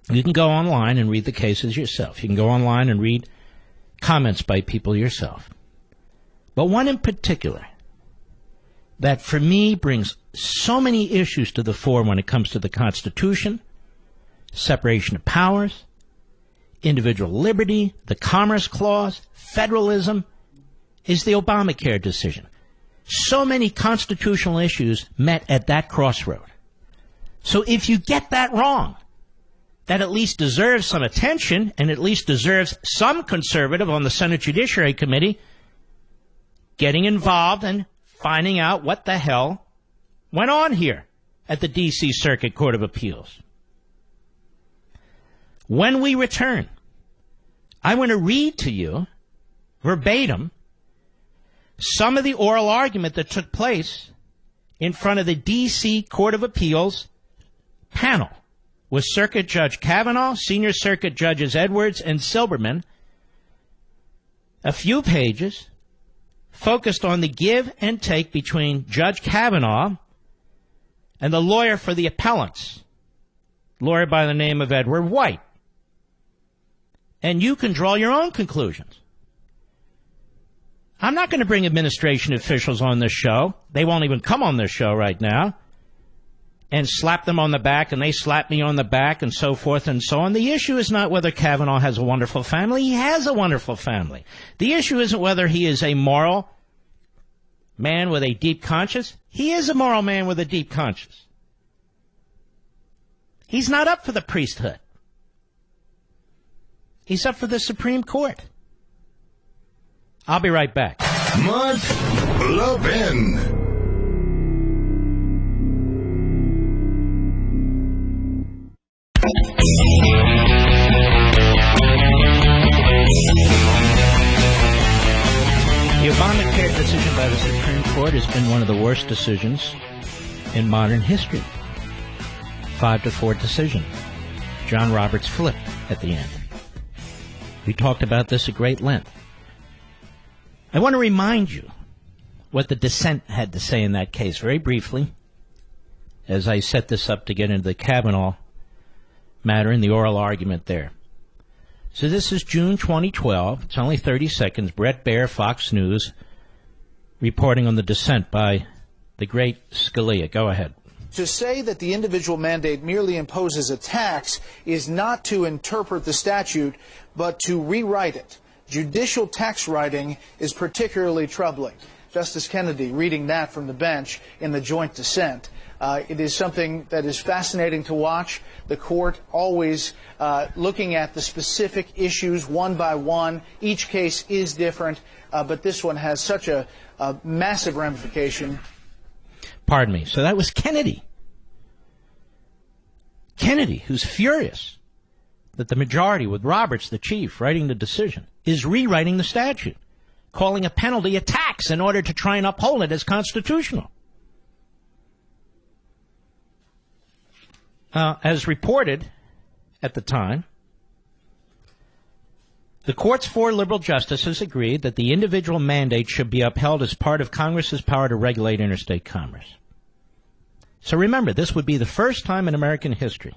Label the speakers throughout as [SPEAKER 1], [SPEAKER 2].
[SPEAKER 1] You can go online and read the cases yourself. You can go online and read comments by people yourself. But one in particular that for me brings so many issues to the fore when it comes to the Constitution, separation of powers, individual liberty, the Commerce Clause, federalism, is the Obamacare decision. So many constitutional issues met at that crossroad. So if you get that wrong, that at least deserves some attention and at least deserves some conservative on the Senate Judiciary Committee getting involved and finding out what the hell went on here at the D.C. Circuit Court of Appeals. When we return, I want to read to you, verbatim, some of the oral argument that took place in front of the D.C. Court of Appeals panel with Circuit Judge Kavanaugh, Senior Circuit Judges Edwards and Silberman. A few pages focused on the give and take between Judge Kavanaugh and the lawyer for the appellants, lawyer by the name of Edward White. And you can draw your own conclusions. I'm not going to bring administration officials on this show. They won't even come on this show right now. And slap them on the back, and they slap me on the back, and so forth and so on. The issue is not whether Kavanaugh has a wonderful family. He has a wonderful family. The issue isn't whether he is a moral man with a deep conscience. He is a moral man with a deep conscience. He's not up for the priesthood. He's up for the Supreme Court. I'll be right back.
[SPEAKER 2] Mark Levin.
[SPEAKER 1] The Obamacare decision by the Supreme Court has been one of the worst decisions in modern history. 5-4 decision. John Roberts flipped at the end. We talked about this at great length. I want to remind you what the dissent had to say in that case very briefly as I set this up to get into the Kavanaugh matter in the oral argument there. So this is June 2012. It's only 30 seconds. Brett Baer, Fox News, reporting on the dissent by the great Scalia. Go ahead.
[SPEAKER 3] To say that the individual mandate merely imposes a tax is not to interpret the statute, but to rewrite it. Judicial tax writing is particularly troubling. Justice Kennedy reading that from the bench in the joint dissent. It is something that is fascinating to watch. The court always looking at the specific issues one by one. Each case is different, but this one has such a massive ramification.
[SPEAKER 1] Pardon me. So that was Kennedy. Kennedy, who's furious that the majority, with Roberts, the chief, writing the decision, is rewriting the statute, calling a penalty a tax in order to try and uphold it as constitutional. As reported at the time, the court's 4 liberal justices agreed that the individual mandate should be upheld as part of Congress's power to regulate interstate commerce. So remember, this would be the first time in American history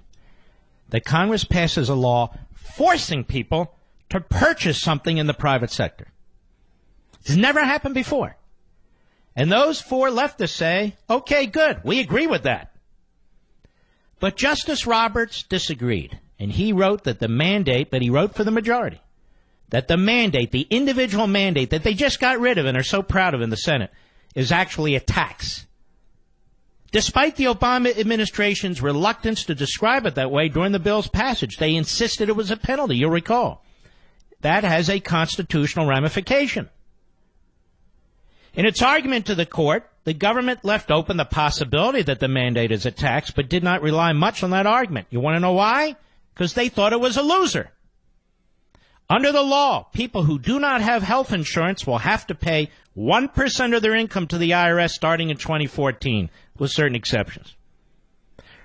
[SPEAKER 1] that Congress passes a law forcing people to purchase something in the private sector. It's never happened before. And those 4 leftists say, okay, good, we agree with that. But Justice Roberts disagreed, and he wrote that the mandate that he wrote for the majority, that the mandate, the individual mandate that they just got rid of and are so proud of in the Senate, is actually a tax. Despite the Obama administration's reluctance to describe it that way during the bill's passage, they insisted it was a penalty, you'll recall. That has a constitutional ramification. In its argument to the court, the government left open the possibility that the mandate is a tax, but did not rely much on that argument. You want to know why? Because they thought it was a loser. Under the law, people who do not have health insurance will have to pay 1% of their income to the IRS starting in 2014, with certain exceptions.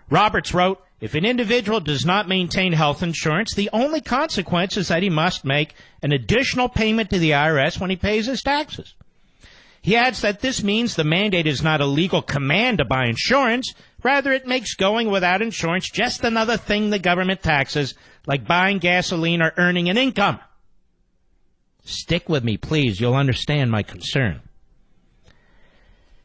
[SPEAKER 1] Roberts wrote, if an individual does not maintain health insurance, the only consequence is that he must make an additional payment to the IRS when he pays his taxes. He adds that this means the mandate is not a legal command to buy insurance, Rather, it makes going without insurance just another thing the government taxes, like buying gasoline or earning an income. Stick with me, please. You'll understand my concern.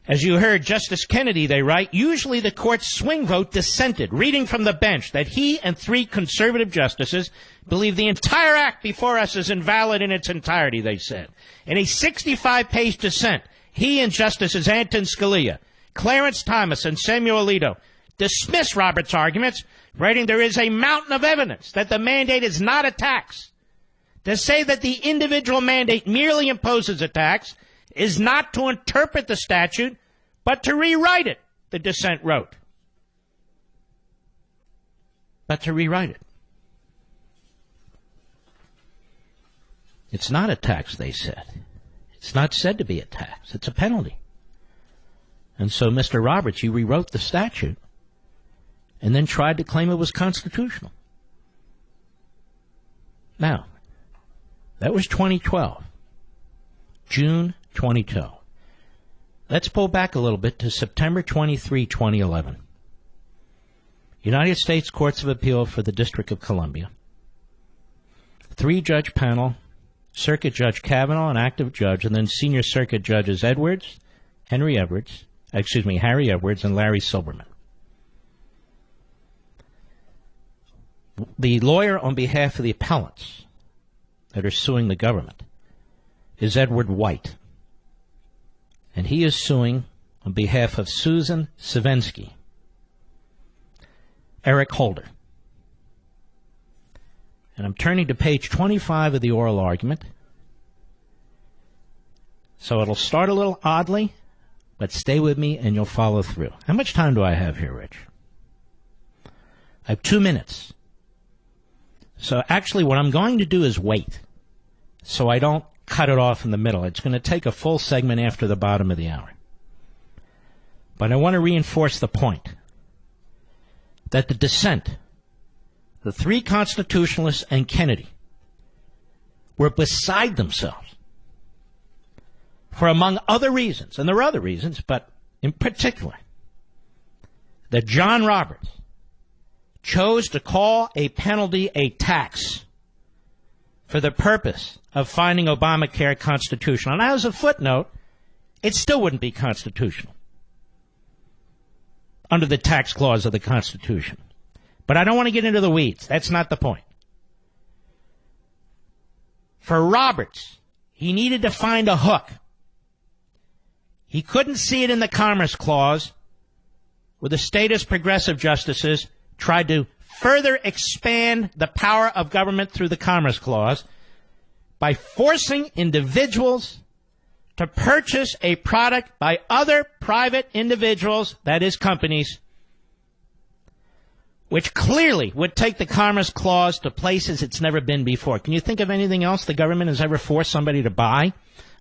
[SPEAKER 1] As you heard Justice Kennedy, they write, usually the court's swing vote dissented, reading from the bench that he and 3 conservative justices believe the entire act before us is invalid in its entirety, they said. In a 65-page dissent, he and Justices Anton Scalia, Clarence Thomas, and Samuel Alito dismissed Roberts' arguments, writing there is a mountain of evidence that the mandate is not a tax. To say that the individual mandate merely imposes a tax is not to interpret the statute, but to rewrite it, the dissent wrote. But to rewrite it. It's not a tax, they said. It's not said to be a tax. It's a penalty. And so, Mr. Roberts, you rewrote the statute and then tried to claim it was constitutional. Now, that was 2012. June 2012. Let's pull back a little bit to September 23, 2011. United States Courts of Appeal for the District of Columbia. 3-judge panel, Circuit Judge Kavanaugh, an active judge, and then Senior Circuit Judges Harry Edwards, and Larry Silberman. The lawyer on behalf of the appellants that are suing the government is Edward White. And he is suing on behalf of Susan Savensky, Eric Holder. And I'm turning to page 25 of the oral argument. So it'll start a little oddly, but stay with me and you'll follow through. How much time do I have here, Rich? I have 2 minutes. So actually what I'm going to do is wait, so I don't cut it off in the middle. It's going to take a full segment after the bottom of the hour. But I want to reinforce the point that the dissent, the 3 constitutionalists and Kennedy, were beside themselves for, among other reasons, and there are other reasons, but in particular, that John Roberts chose to call a penalty a tax for the purpose of finding Obamacare constitutional. And as a footnote, it still wouldn't be constitutional under the tax clause of the Constitution. But I don't want to get into the weeds. That's not the point. For Roberts, he needed to find a hook. He couldn't see it in the Commerce Clause, where the statist progressive justices tried to further expand the power of government through the Commerce Clause by forcing individuals to purchase a product by other private individuals, that is companies, which clearly would take the Commerce Clause to places it's never been before. Can you think of anything else the government has ever forced somebody to buy? I'm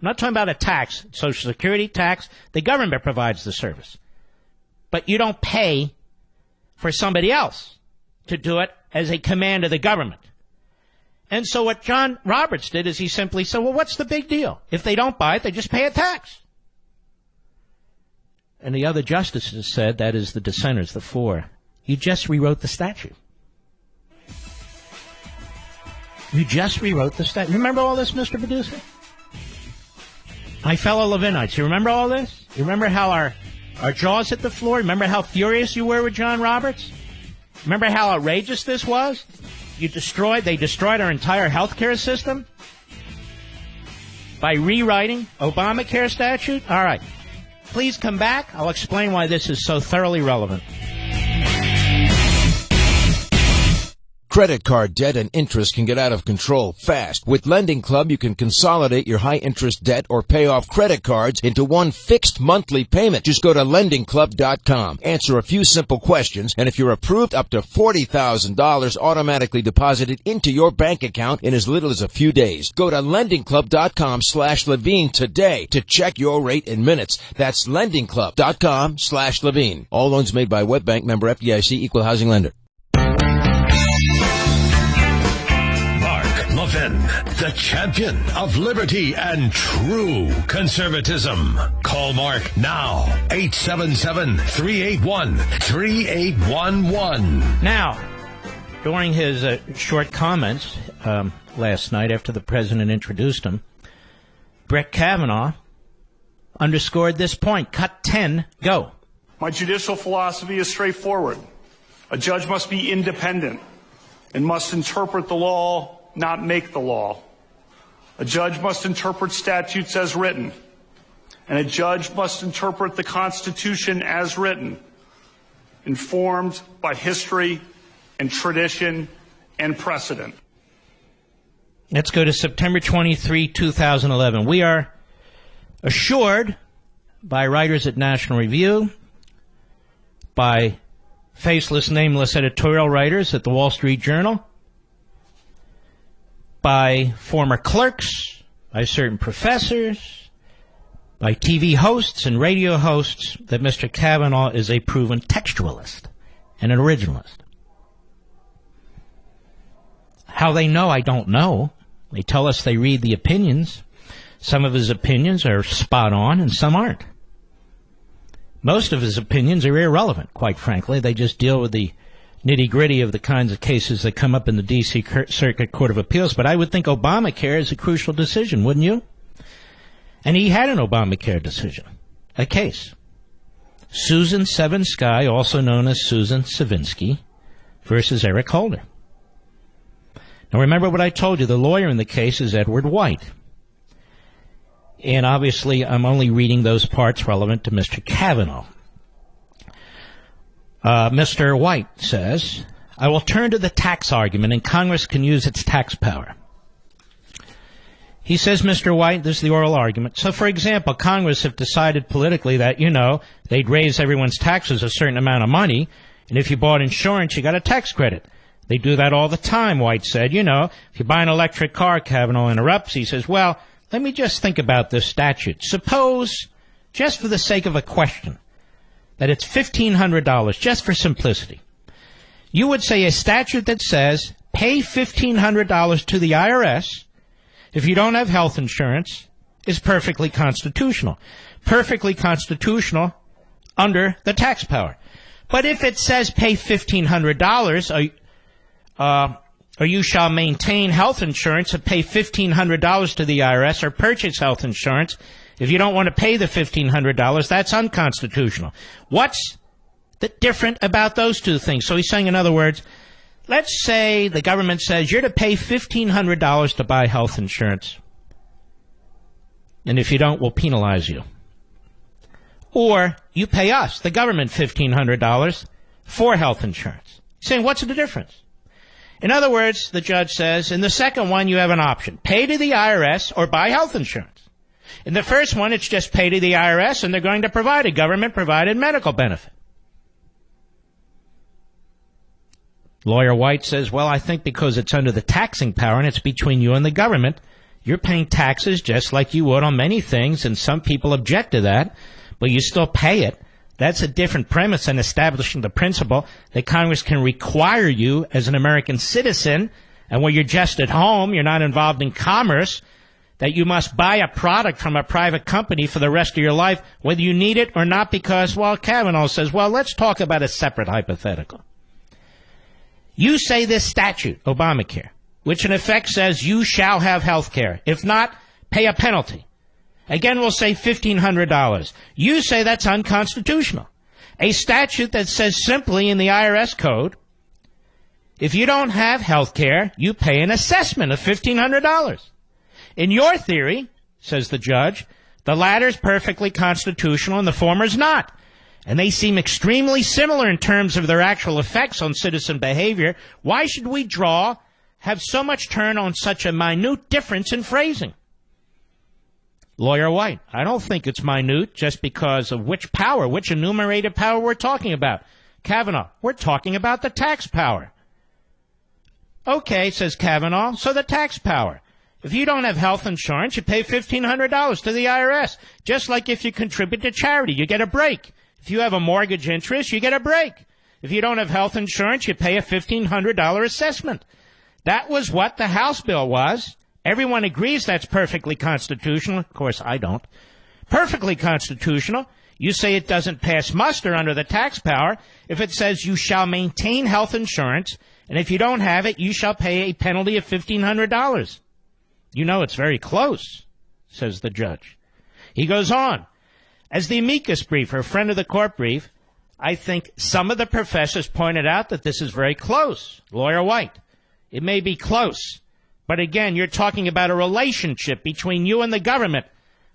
[SPEAKER 1] not talking about a tax, Social Security tax. The government provides the service. But you don't pay for somebody else to do it as a command of the government. And so what John Roberts did is he simply said, well, what's the big deal? If they don't buy it, they just pay a tax. And the other justices said, that is the dissenters, the 4, you just rewrote the statute. You just rewrote the statute. Remember all this, Mr. Producer? My fellow Levinites, you remember all this? You remember how our jaws hit the floor? Remember how furious you were with John Roberts? Remember how outrageous this was? They destroyed our entire health care system by rewriting Obamacare statute? All right. Please come back. I'll explain why this is so thoroughly relevant.
[SPEAKER 4] Credit card debt and interest can get out of control fast. With Lending Club, you can consolidate your high-interest debt or pay off credit cards into one fixed monthly payment. Just go to LendingClub.com, answer a few simple questions, and if you're approved, up to $40,000 automatically deposited into your bank account in as little as a few days. Go to LendingClub.com/Levine today to check your rate in minutes. That's LendingClub.com/Levine. All loans made by WebBank, member FDIC, equal housing lender.
[SPEAKER 5] Levin, the champion of liberty and true conservatism. Call Mark now, 877-381-3811.
[SPEAKER 1] Now, during his short comments last night after the president introduced him, Brett Kavanaugh underscored this point. Cut 10, go.
[SPEAKER 6] My judicial philosophy is straightforward. A judge must be independent and must interpret the law, not make the law. A judge must interpret statutes as written, and a judge must interpret the Constitution as written, informed by history and tradition and precedent.
[SPEAKER 1] Let's go to September 23, 2011. We are assured by writers at National Review, by faceless, nameless editorial writers at the Wall Street Journal, by former clerks, by certain professors, by TV hosts and radio hosts, that Mr. Kavanaugh is a proven textualist and an originalist. How they know, I don't know. They tell us they read the opinions. Some of his opinions are spot on and some aren't. Most of his opinions are irrelevant, quite frankly. They just deal with the nitty-gritty of the kinds of cases that come up in the D.C. Circuit Court of Appeals. But I would think Obamacare is a crucial decision, wouldn't you? And he had an Obamacare decision, a case. Susan Savinsky, also known as Susan Savinsky, versus Eric Holder. Now remember what I told you. The lawyer in the case is Edward White. And obviously, I'm only reading those parts relevant to Mr. Kavanaugh. Mr. White says, I will turn to the tax argument, and Congress can use its tax power. He says, Mr. White, this is the oral argument. So, for example, Congress have decided politically that, they'd raise everyone's taxes a certain amount of money, and if you bought insurance, you got a tax credit. They do that all the time, White said. If you buy an electric car, Kavanaugh interrupts. He says, well, let me just think about this statute. Suppose, just for the sake of a question, that it's $1,500, just for simplicity. You would say a statute that says, pay $1,500 to the IRS if you don't have health insurance is perfectly constitutional. Perfectly constitutional under the tax power. But if it says pay $1,500, or you shall maintain health insurance and pay $1,500 to the IRS or purchase health insurance. If you don't want to pay the $1,500, that's unconstitutional. What's different about those two things? So he's saying, in other words, let's say the government says you're to pay $1,500 to buy health insurance. And if you don't, we'll penalize you. Or you pay us, the government, $1,500 for health insurance. He's saying, what's the difference? In other words, the judge says, in the second one, you have an option. Pay to the IRS or buy health insurance. In the first one, it's just pay to the IRS, and they're going to provide a government-provided medical benefit. Lawyer White says, well, I think because it's under the taxing power and it's between you and the government, you're paying taxes just like you would on many things, and some people object to that, but you still pay it. That's a different premise than establishing the principle that Congress can require you as an American citizen, and when you're just at home, you're not involved in commerce, that you must buy a product from a private company for the rest of your life, whether you need it or not, because, well, Kavanaugh says, well, let's talk about a separate hypothetical. You say this statute, Obamacare, which in effect says you shall have health care. If not, pay a penalty. Again, we'll say $1,500. You say that's unconstitutional. A statute that says simply in the IRS code, if you don't have health care, you pay an assessment of $1,500. In your theory, says the judge, the latter's perfectly constitutional and the former's not. And they seem extremely similar in terms of their actual effects on citizen behavior. Why should we have so much turn on such a minute difference in phrasing? Lawyer White, I don't think it's minute just because of which enumerated power we're talking about. Kavanaugh, we're talking about the tax power. Okay, says Kavanaugh, so the tax power. If you don't have health insurance, you pay $1,500 to the IRS. Just like if you contribute to charity, you get a break. If you have a mortgage interest, you get a break. If you don't have health insurance, you pay a $1,500 assessment. That was what the House bill was. Everyone agrees that's perfectly constitutional. Of course, I don't. Perfectly constitutional. You say it doesn't pass muster under the tax power if it says you shall maintain health insurance, and if you don't have it, you shall pay a penalty of $1,500. You know it's very close, says the judge. He goes on. As the amicus brief, or friend of the court brief, I think some of the professors pointed out that this is very close. Lawyer White. It may be close, but again, you're talking about a relationship between you and the government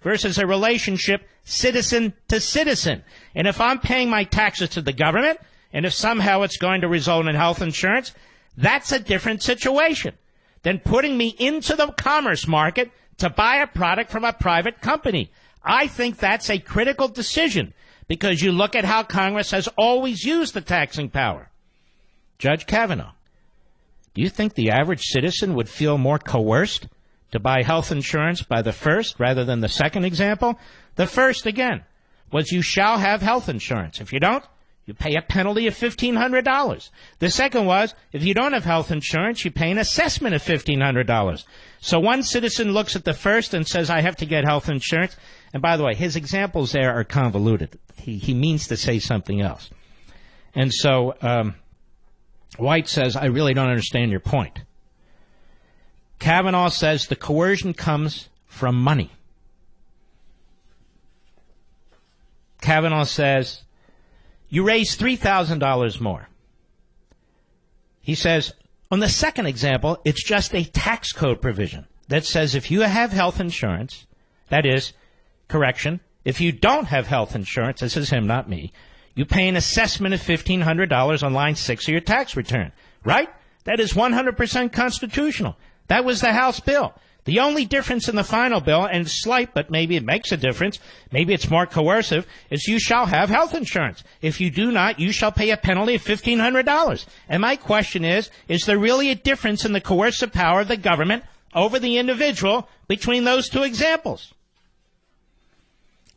[SPEAKER 1] versus a relationship citizen to citizen. And if I'm paying my taxes to the government, and if somehow it's going to result in health insurance, that's a different situation than putting me into the commerce market to buy a product from a private company. I think that's a critical decision because you look at how Congress has always used the taxing power. Judge Kavanaugh, do you think the average citizen would feel more coerced to buy health insurance by the first rather than the second example? The first, again, was you shall have health insurance. If you don't, you pay a penalty of $1,500. The second was, if you don't have health insurance, you pay an assessment of $1,500. So one citizen looks at the first and says, I have to get health insurance. And by the way, his examples there are convoluted. He means to say something else. And so White says, I really don't understand your point. Kavanaugh says the coercion comes from money. Kavanaugh says, you raise $3,000 more. He says, on the second example, it's just a tax code provision that says if you have health insurance, that is, correction, if you don't have health insurance, this is him, not me, you pay an assessment of $1,500 on line 6 of your tax return, right? That is 100% constitutional. That was the House bill. The only difference in the final bill, and it's slight, but maybe it makes a difference, maybe it's more coercive, is you shall have health insurance. If you do not, you shall pay a penalty of $1,500. And my question is there really a difference in the coercive power of the government over the individual between those two examples?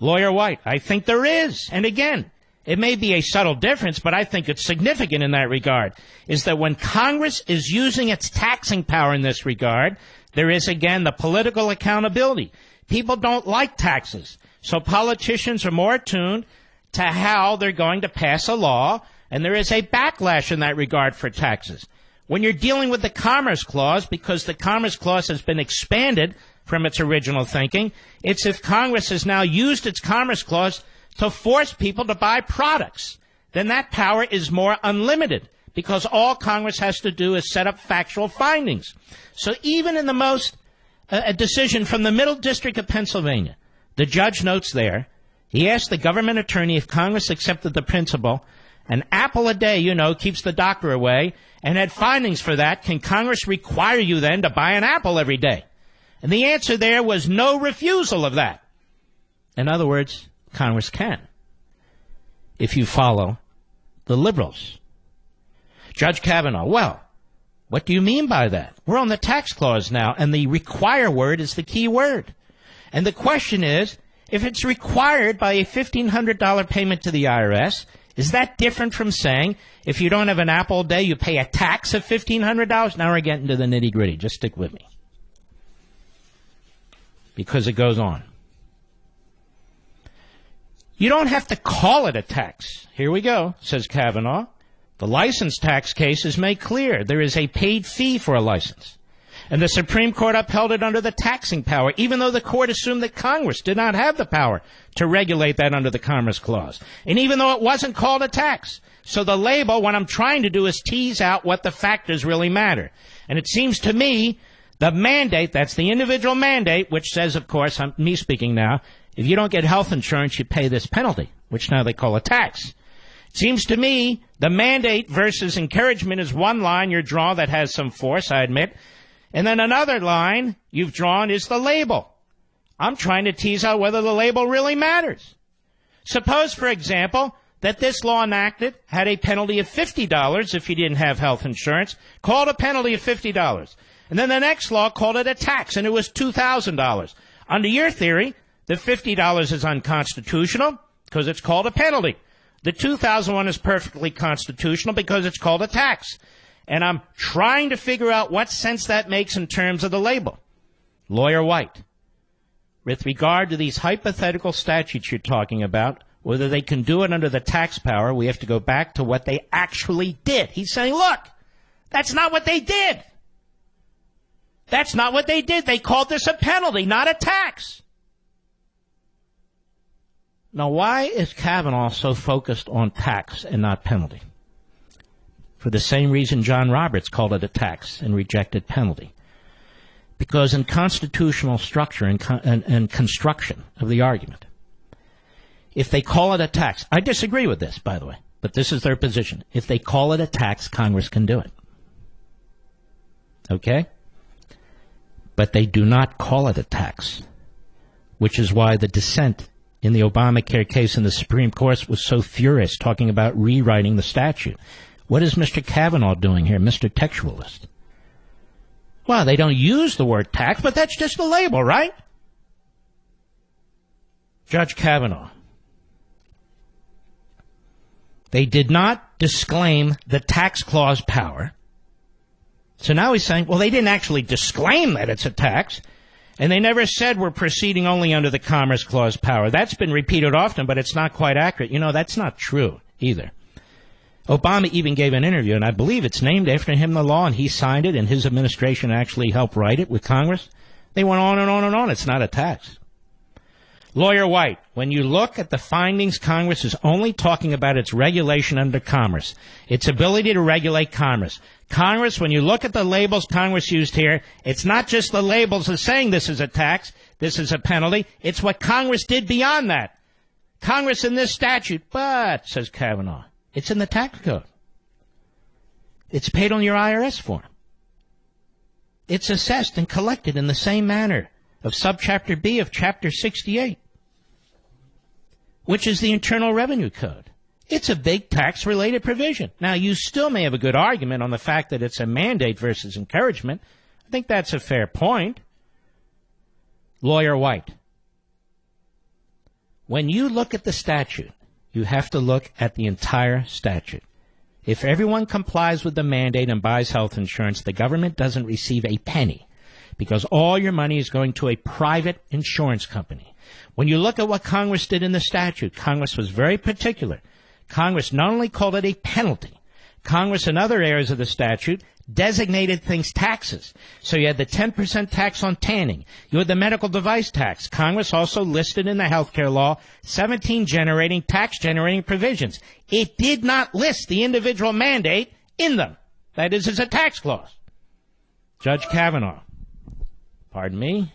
[SPEAKER 1] Lawyer White, I think there is. And again, it may be a subtle difference, but I think it's significant in that regard, is that when Congress is using its taxing power in this regard, there is, again, the political accountability. People don't like taxes, so politicians are more attuned to how they're going to pass a law, and there is a backlash in that regard for taxes. When you're dealing with the Commerce Clause, because the Commerce Clause has been expanded from its original thinking, it's if Congress has now used its Commerce Clause to force people to buy products, then that power is more unlimited, because all Congress has to do is set up factual findings. So even in the most, a decision from the Middle District of Pennsylvania, the judge notes there, he asked the government attorney if Congress accepted the principle, an apple a day, keeps the doctor away, and had findings for that. Can Congress require you then to buy an apple every day? And the answer there was no refusal of that. In other words, Congress can, if you follow the liberals. Judge Kavanaugh, well, what do you mean by that? We're on the tax clause now, and the require word is the key word. And the question is, if it's required by a $1,500 payment to the IRS, is that different from saying, if you don't have an apple a day, you pay a tax of $1,500? Now we're getting to the nitty-gritty. Just stick with me, because it goes on. You don't have to call it a tax. Here we go, says Kavanaugh. The license tax case is made clear. There is a paid fee for a license. And the Supreme Court upheld it under the taxing power, even though the court assumed that Congress did not have the power to regulate that under the Commerce Clause. And even though it wasn't called a tax. So the label, what I'm trying to do is tease out what the factors really matter. And it seems to me the mandate, that's the individual mandate, which says, of course, I'm me speaking now, if you don't get health insurance, you pay this penalty, which now they call a tax. It seems to me the mandate versus encouragement is one line you draw that has some force, I admit. And then another line you've drawn is the label. I'm trying to tease out whether the label really matters. Suppose, for example, that this law enacted had a penalty of $50 if you didn't have health insurance, called a penalty of $50. And then the next law called it a tax, and it was $2,000. Under your theory, the $50 is unconstitutional because it's called a penalty. The $2,000 is perfectly constitutional because it's called a tax. and I'm trying to figure out what sense that makes in terms of the label. Lawyer White, with regard to these hypothetical statutes you're talking about, whether they can do it under the tax power, we have to go back to what they actually did. He's saying, look, that's not what they did. That's not what they did. They called this a penalty, not a tax. Now, why is Kavanaugh so focused on tax and not penalty? For the same reason John Roberts called it a tax and rejected penalty. Because in constitutional structure and construction of the argument, if they call it a tax, I disagree with this, by the way, but this is their position. If they call it a tax, Congress can do it. Okay? But they do not call it a tax, which is why the dissent in the Obamacare case in the Supreme Court was so furious, talking about rewriting the statute. What is Mr. Kavanaugh doing here, Mr. Textualist? Well, they don't use the word tax, but that's just a label, right? Judge Kavanaugh, they did not disclaim the tax clause power. So now he's saying, well, they didn't actually disclaim that it's a tax, and they never said we're proceeding only under the Commerce Clause power. That's been repeated often, but it's not quite accurate. You know, that's not true either. Obama even gave an interview, and I believe it's named after him, the law, and he signed it, and his administration actually helped write it with Congress. They went on and on and on. It's not a tax. Lawyer White, when you look at the findings, Congress is only talking about its regulation under commerce, its ability to regulate commerce. Congress, when you look at the labels Congress used here, it's not just the labels of saying this is a tax, this is a penalty. It's what Congress did beyond that. Congress in this statute, but, says Kavanaugh, it's in the tax code. It's paid on your IRS form. It's assessed and collected in the same manner of subchapter B of chapter 68, which is the Internal Revenue Code. It's a big tax-related provision. Now, you still may have a good argument on the fact that it's a mandate versus encouragement. I think that's a fair point. Lawyer White, when you look at the statute, you have to look at the entire statute. If everyone complies with the mandate and buys health insurance, the government doesn't receive a penny because all your money is going to a private insurance company. When you look at what Congress did in the statute, Congress was very particular. Congress not only called it a penalty, Congress in other areas of the statute designated things taxes. So you had the 10% tax on tanning. You had the medical device tax. Congress also listed in the healthcare law 17 tax-generating provisions. It did not list the individual mandate in them. That is, it's a tax clause. Judge Kavanaugh, pardon me.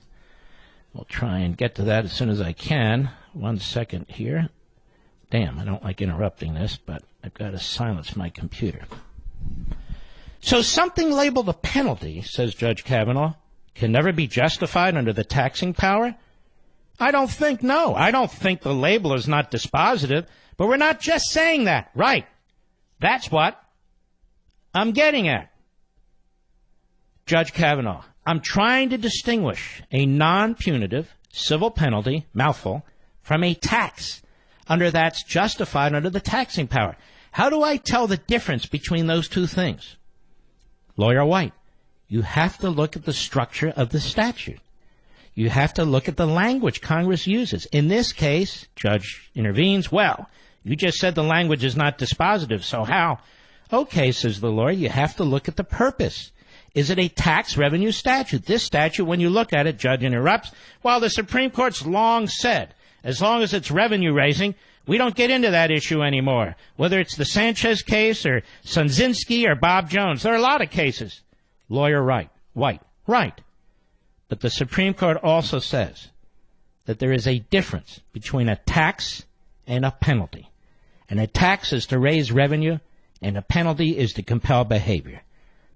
[SPEAKER 1] We'll try and get to that as soon as I can. 1 second here. Damn, I don't like interrupting this, but I've got to silence my computer. So something labeled a penalty, says Judge Kavanaugh, can never be justified under the taxing power? I don't think the label is not dispositive, but we're not just saying that. Right. That's what I'm getting at. Judge Kavanaugh, I'm trying to distinguish a non-punitive civil penalty, mouthful, from a tax that's justified under the taxing power. How do I tell the difference between those two things? Lawyer White, you have to look at the structure of the statute. You have to look at the language Congress uses. In this case, Judge intervenes, well, you just said the language is not dispositive, so how? Okay, says the lawyer, you have to look at the purpose. Is it a tax revenue statute? This statute, when you look at it, Judge interrupts, well, the Supreme Court's long said, as long as it's revenue raising, we don't get into that issue anymore. Whether it's the Sanchez case or Sunzinski or Bob Jones, there are a lot of cases. Lawyer White, right. But the Supreme Court also says that there is a difference between a tax and a penalty. And a tax is to raise revenue, and a penalty is to compel behavior.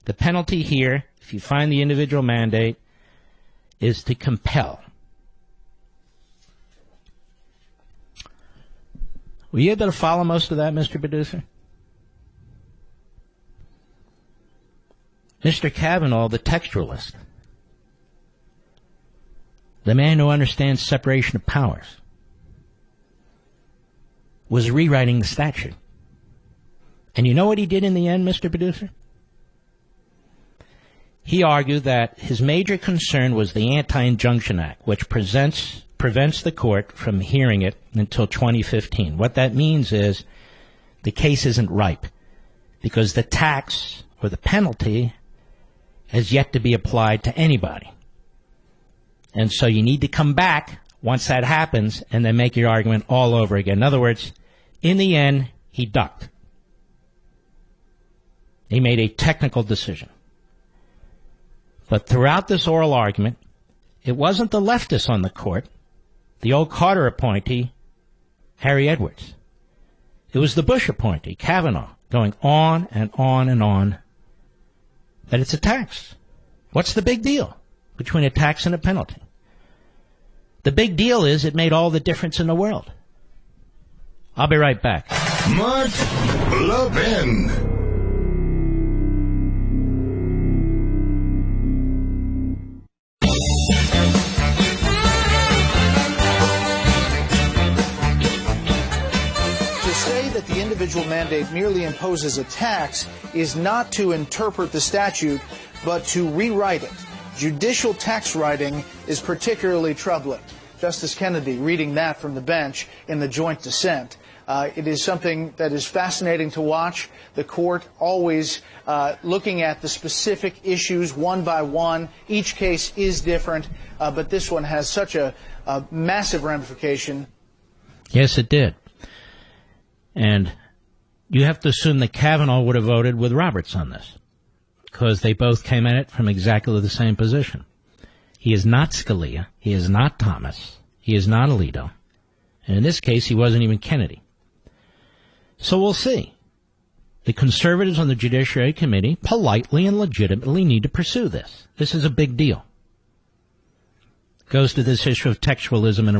[SPEAKER 1] The penalty here, if you find the individual mandate, is to compel. Were you able to follow most of that, Mr. Producer? Mr. Kavanaugh, the textualist, the man who understands separation of powers, was rewriting the statute. And you know what he did in the end, Mr. Producer? he argued that his major concern was the Anti-Injunction Act, which prevents the court from hearing it until 2015. What that means is the case isn't ripe because the tax or the penalty has yet to be applied to anybody. And so you need to come back once that happens and then make your argument all over again. In other words, in the end, he ducked. He made a technical decision. But throughout this oral argument, it wasn't the leftists on the court, the old Carter appointee, Harry Edwards. It was the Bush appointee, Kavanaugh, going on and on and on that it's a tax. What's the big deal between a tax and a penalty? The big deal is it made all the difference in the world. I'll be right back.
[SPEAKER 2] Mark Levin.
[SPEAKER 3] That the individual mandate merely imposes a tax is not to interpret the statute, but to rewrite it. Judicial tax writing is particularly troubling. Justice Kennedy reading that from the bench in the joint dissent. It is something that is fascinating to watch. The court always looking at the specific issues one by one. Each case is different, but this one has such a massive ramification.
[SPEAKER 1] Yes, it did. And you have to assume that Kavanaugh would have voted with Roberts on this, because they both came at it from exactly the same position. He is not Scalia. He is not Thomas. He is not Alito. And in this case, he wasn't even Kennedy. So we'll see. The conservatives on the Judiciary Committee politely and legitimately need to pursue this. This is a big deal. It goes to this issue of textualism and